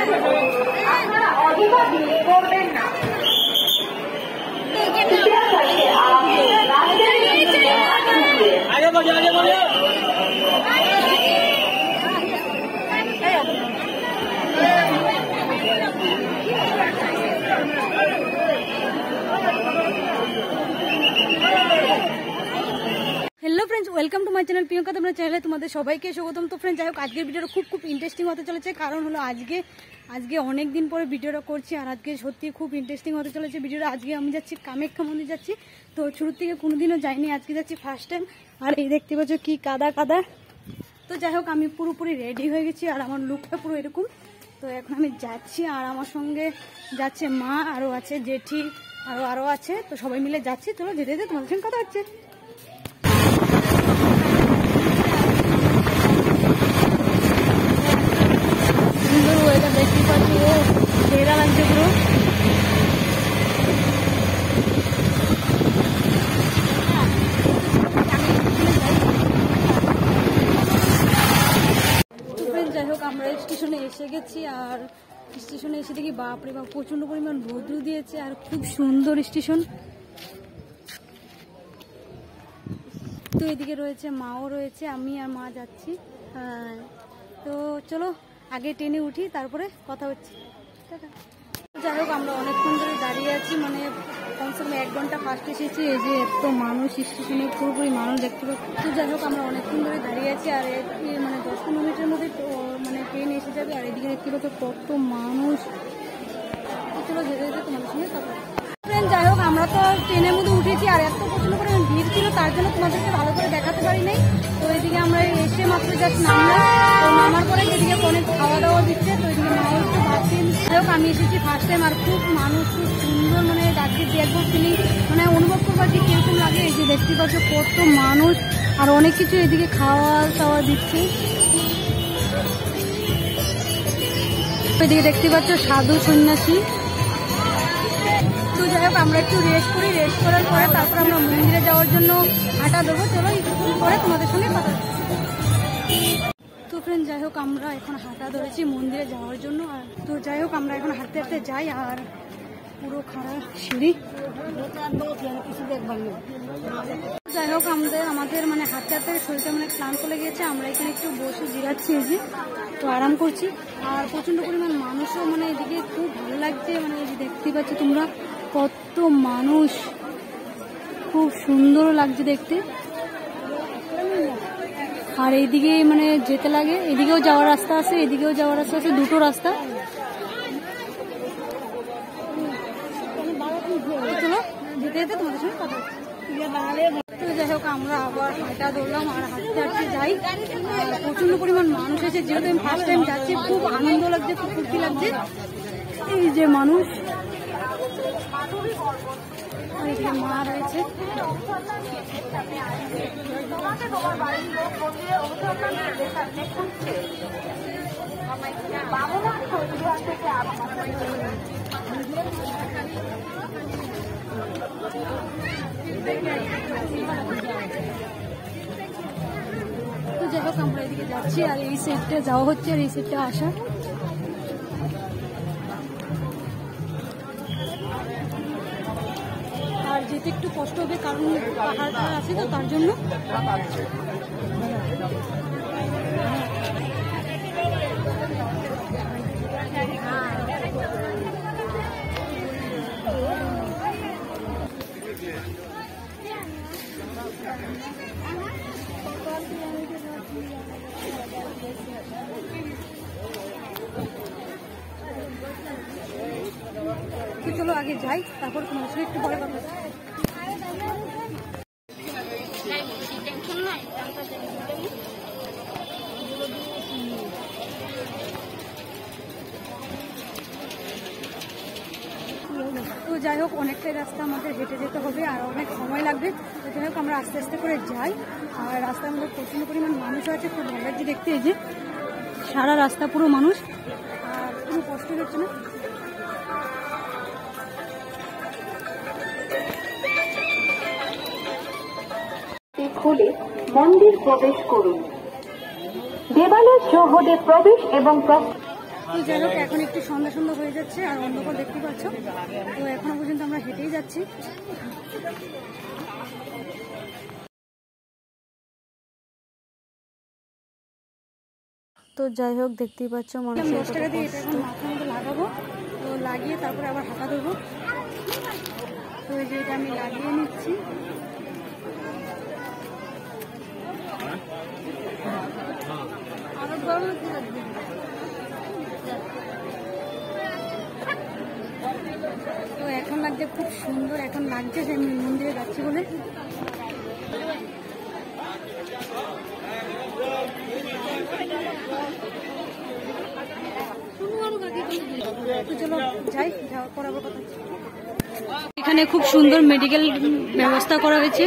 আপনারা অযথা ভিড় করবেন না। Hello friends welcome to my channel Priyanka তোমরা চ্যানেলে তোমাদের সবাইকে স্বাগতম। তো ফ্রেন্ডস যাই হোক আজকের ভিডিওটা খুব ইন্টারেস্টিং হতে চলেছে, কারণ হলো আজকে অনেক দিন পরে ভিডিওটা করছি আর আজকে সত্যি খুব ইন্টারেস্টিং হতে চলেছে ভিডিওটা। আজকে আমি যাচ্ছি কামাখ্যা মন্দির যাচ্ছি, তো শুরু থেকে কোনোদিনও যাইনি, আজকে যাচ্ছি ফার্স্ট টাইম। আর এই দেখতে পাচ্ছ কি কাদা কাদা। তো যাই হোক আমি পুরোপুরি রেডি হয়ে গেছি আর আমার লুকটা পুরো এরকম। তো এখন আমি যাচ্ছি আর আমার সঙ্গে যাচ্ছে মা, আরও আছে জেঠি, আরও আছে, তো সবাই মিলে যাচ্ছি। তো যেতে যেতে তোমাদের সঙ্গে কথা হচ্ছে। দেখতে পাচ্ছি ও সেরা লাগছে পুরো। যাই হোক আমরা স্টেশনে এসে গেছি আর স্টেশনে এসে দেখি বাপরে বাপ প্রচন্ড পরিমাণ রোদ্র দিয়েছে আর খুব সুন্দর স্টেশন। তো এদিকে রয়েছে মাও রয়েছে, আমি আর মা যাচ্ছি। হ্যাঁ তো চলো আগে ট্রেনে উঠি, তারপরে কথা হচ্ছে। যাই হোক আমরা অনেকক্ষণ ধরে দাঁড়িয়ে আছি, মানে কমসে কম 1 ঘন্টা ফার্স্ট এসেছি। এই যে এত মানুষ স্টেশনে, পুরোপুরি মানুষ দেখতে পাচ্ছি। তো যাই হোক আমরা অনেকক্ষণ ধরে দাঁড়িয়ে আছি আর মানে 10-15 মিনিটের মধ্যে মানে ট্রেন এসে যাবে। আর এদিকে দেখতে পাচ্ছ কত মানুষ। চলো যেতে যেতে তোমাদের সঙ্গে কথা। ফ্রেন্ড যাই হোক আমরা তো ট্রেনের মধ্যে উঠেছি আর এত প্রচন্ড করে ভিড় ছিল, তার জন্য তোমাদেরকে ভালো করে দেখাতে পারি নাই। তো এদিকে আমরা এসে মাত্র জাস্ট নামলাম, তো নামার পরে যেদিকে অনেক খাওয়া দাওয়া দিচ্ছে, তো এদিকে মাও একটু ভাবছেন। যাই হোক আমি এসেছি ফার্স্ট টাইম আর খুব মানুষ, খুব সুন্দর, মানে রাজ্যে দেখবো ফিলিং, মানে অনুভব করবো যে কিরকম লাগে। এই যে দেখতে পাচ্ছ কত মানুষ আর অনেক কিছু এদিকে খাওয়া দাওয়া দিচ্ছে। এদিকে দেখতে পাচ্ছ সাধু সন্ন্যাসী। তো যাই হোক আমরা একটু রেস্ট করি, রেস্ট করার পরে তারপর আমরা মন্দিরে যাওয়ার জন্য হাঁটা দেবো। চলো একটু পরে তোমাদের সঙ্গে কথা। তো ফ্রেন্ড যাই হোক আমরা এখন হাঁটা ধরেছি মন্দিরে যাওয়ার জন্য। আর তো যাই হোক আমরা এখন হাঁটতে হাঁটতে যাই আর পুরো খারাপ সিঁড়ি। যাই হোক আমাদের মানে হাঁটতে হাঁটতে শরীরটা মানে ক্লান্ত লেগে গেছে, আমরা এখানে একটু বসে জিরাচ্ছি, এই যে তো আরাম করছি। আর প্রচন্ড পরিমাণ মানুষও, মানে এদিকে খুব ভালো লাগছে, মানে এই যে দেখতে পাচ্ছ তোমরা কত মানুষ, খুব সুন্দর লাগছে দেখতে। আর এইদিকে মানে যেতে লাগে, এদিকেও যাওয়ার রাস্তা আছে, এদিকেও যাওয়ার রাস্তা আছে, দুটো রাস্তা। চলো যেতে যেতে তোমাদের সঙ্গে কথা হচ্ছে। তো যাই হোক আমরা আবার হাঁটা ধরলাম আর হাঁটতে হাঁটতে যাই। প্রচন্ড পরিমাণ মানুষ এসে, যেহেতু আমি ফার্স্ট টাইম যাচ্ছি, খুব আনন্দ লাগছে, খুব ফুর্তি লাগছে। এই যে মানুষ, মা রয়েছে। তো যাই হোক আমরা এদিকে যাচ্ছি আর এই সাইডটা যাওয়া হচ্ছে আর এই সাইডটা আসা। আর যেতে একটু কষ্ট হবে, কারণ পাহাড়টা আছে তো তার জন্য। চলো আগে যাই, তারপর তোমার সঙ্গে একটু পরে কথা। তো যাই হোক অনেকটাই রাস্তা আমাদের হেঁটে যেতে হবে আর অনেক সময় লাগবে। তো যাই হোক আমরা আস্তে আস্তে করে যাই আর রাস্তার মধ্যে প্রচন্ড পরিমাণ মানুষ আছে, খুব ভালো লাগছে দেখতে। এই যে সারা রাস্তা পুরো মানুষ আর কোনো কষ্ট হচ্ছে না। খুলে মন্দির প্রবেশ করুন। দেবালয় চৌহদে প্রবেশ এবং তো যাই হোক এখন একটু সন্ধ্যা সন্ধ্যা হয়ে যাচ্ছে আর অন্ধকার দেখতে পাচ্ছ। তো এখনো পর্যন্ত আমরা হেঁটেই যাচ্ছি। তো যাই হোক দেখতেই পাচ্ছ মানুষ 10 টাকা দিয়ে এটা এখন মাথার মধ্যে লাগাবো। তো লাগিয়ে তারপরে আবার হাঁটা দেবো। তো এই যে এটা আমি লাগিয়ে নিচ্ছি। তো এখন লাগছে খুব সুন্দর, এখন লাগছে যে আমি মন্দিরে যাচ্ছি বলে। চলো যাই, যাওয়ার পর আবার কথা। এখানে খুব সুন্দর মেডিকেল ব্যবস্থা করা হয়েছে।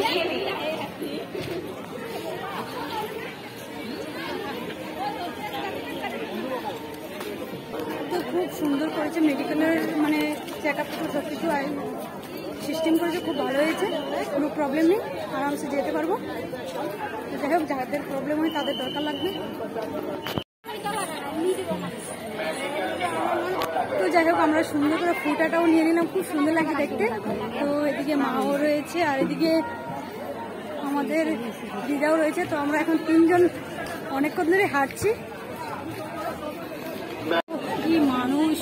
তো খুব সুন্দর করেছে মেডিকেলের, মানে চেক আপ সব কিছু সিস্টেম করেছে, খুব ভালো হয়েছে। কোনো প্রবলেম নেই, আরামসে যেতে পারবো। যাই হোক যাদের প্রবলেম হয় তাদের দরকার লাগবে। তো যাই হোক আমরা সুন্দর করে ফটোটাও নিয়ে নিলাম, খুব সুন্দর লাগছে দেখতে। তো এদিকে মাও রয়েছে আর এদিকে আমাদের দিদাও রয়েছে। তো আমরা এখন 3 জন অনেকক্ষণ ধরে হাঁটছি। কি মানুষ!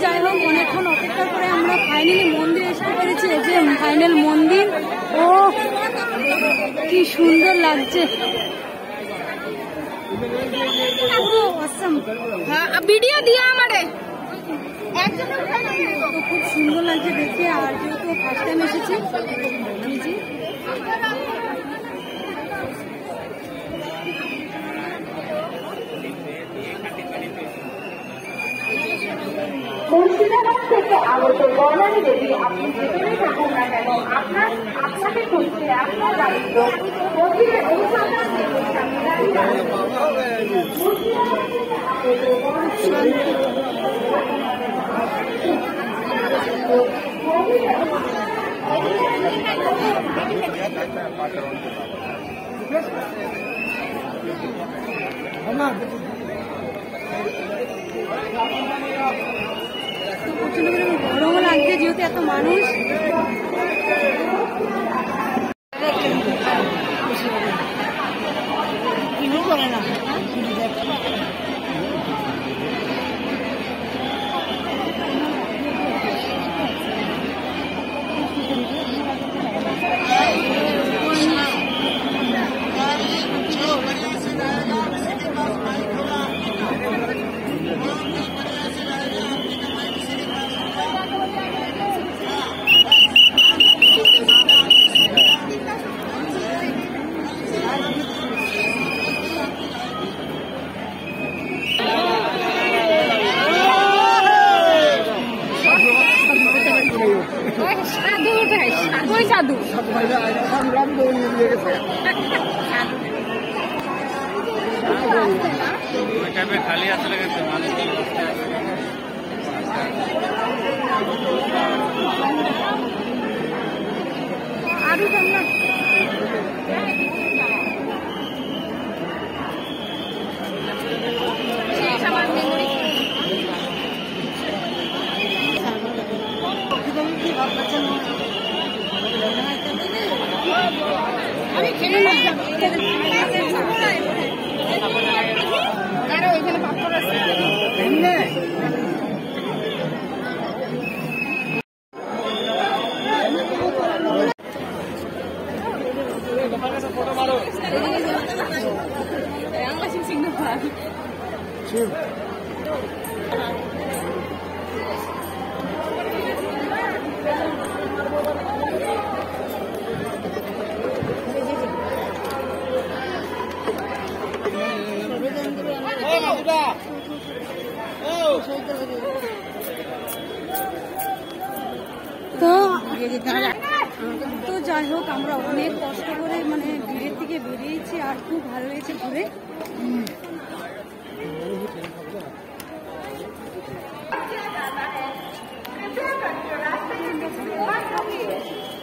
যাই হোক অনেকক্ষণ অপেক্ষার পরে আমরা ফাইনালি মন্দিরে এসে পেরেছি। এই যে ফাইনাল মন্দির। ও কি সুন্দর লাগছে, ভিডিও দিয়া আমারে খুব সুন্দর লাগছে দেখে। আর যেহেতু ফার্স্ট টাইম এসেছি মুর্শিদাবাদ থেকে আগত বর্ণালী দেবী, আপনি যেখানে থাকুন না কেন আপনাকে খুঁজতে আপনার দায়িত্ব মন্দিরের অনুসন্ধান থেকে প্রচন্ড গরমও লাগছে যেহেতু এত মানুষ। সাধু খালি আসলে গেছে আরো সামনে আমি খেলে না আরো এখানে পাপড় আছে তো যাই হোক আমরা অনেক কষ্ট করে মানে ভিড়ের থেকে বেরিয়েছি আর খুব ভালো লেগেছে ঘুরে।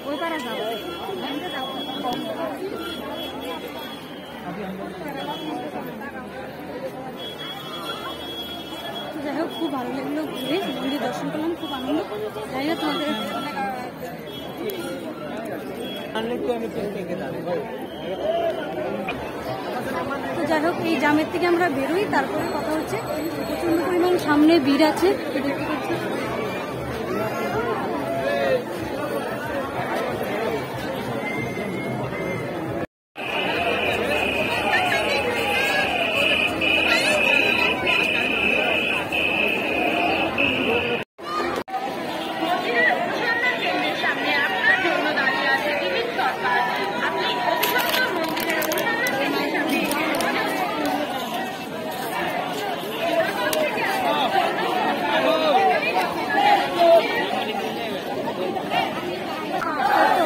ওই পারা যাবো যাই হোক খুব ভালো লাগলো ঘুরে, মন্দির দর্শন করলাম, খুব আনন্দ। জানি না তোমাদের তো যাই হোক এই জামের থেকে আমরা বেরোই, তারপরে কথা হচ্ছে। প্রচন্ড পরিমাণ সামনে ভিড় আছে দেখতে পাচ্ছি।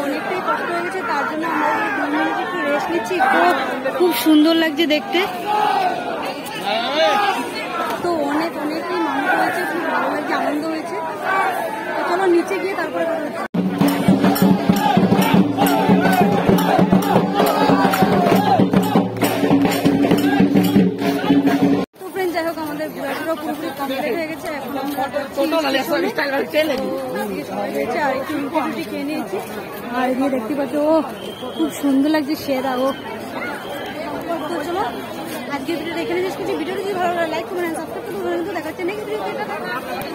অনেকটাই কষ্ট হয়ে গেছে, তার জন্য আমরা 2 মিনিট একটু রেস্ট নিচ্ছি। খুব সুন্দর লাগছে দেখতে। তো অনেকটাই মানুষ হয়েছে, খুব ভালো লাগছে, আনন্দ হয়েছে। তো চলো নিচে গিয়ে তারপরে কথা হচ্ছে। তো ফ্রেন্ড যাই হোক আমাদের ঘোরাটাও পুরোপুরি কমপ্লিট হয়ে গেছে। এখন আমরা আর একটু রুটি খেয়ে নিয়েছি। আর এদিকে দেখতে পাচ্ছ ও খুব সুন্দর লাগছে সেরা। ও তো চলো আজকে ভিডিওটা এখানে শেষ করছি। ভিডিওটা যদি ভালো লাগে লাইক কমেন্ট সাবস্ক্রাইব করতে ভুলবেন না। দেখাচ্ছে নেক্সট ভিডিওতে।